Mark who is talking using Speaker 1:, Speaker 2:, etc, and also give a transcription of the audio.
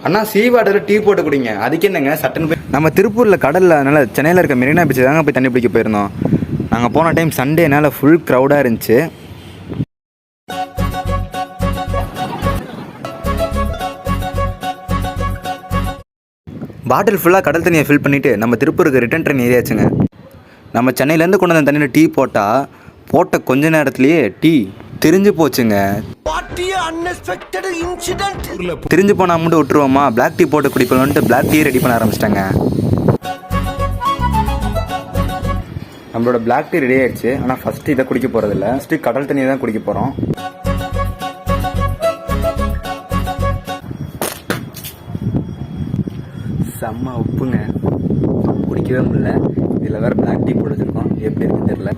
Speaker 1: அண்ணா சீ வாட்டரில் டீ போட்டு குடிங்க. அதுக்கு என்னங்க சட்டன் போய் நம்ம திருப்பூரில் கடலில் அதனால் சென்னையில் இருக்க மெரினா பீச் தாங்க போய் தண்ணி பிடிக்க போயிருந்தோம். நாங்கள் போன டைம் சண்டேனால ஃபுல் க்ரௌடாக இருந்துச்சு. பாட்டில் ஃபுல்லாக கடல் தண்ணியை ஃபில் பண்ணிவிட்டு நம்ம திருப்பூருக்கு ரிட்டன் ட்ரெயின் ஏறியாச்சுங்க. நம்ம சென்னையிலேருந்து கொண்டு வந்த தண்ணியில் டீ போட்ட கொஞ்ச நேரத்துலேயே டீ திரிஞ்சு போச்சுங்க. திரிஞ்சு போனால் மட்டும் விட்டுருவோமா, பிளாக் டீ போட்டு குடிப்போம்ட்டு பிளாக் டீ ரெடி பண்ண ஆரம்பிச்சிட்டாங்க. நம்மளோட பிளாக் டீ ரெடி ஆயிடுச்சு. ஆனால் ஃபஸ்ட்டு இதை குடிக்க போகிறதில்ல, ஃபஸ்ட்டு கடல் தண்ணியை தான் குடிக்க போகிறோம். செம்ம உப்புங்க, குடிக்கவே முடியல. இதில் வேறு பிளாக் டீ போட்டு வச்சுருக்கோம், எப்படி இருக்குன்னு தெரியல.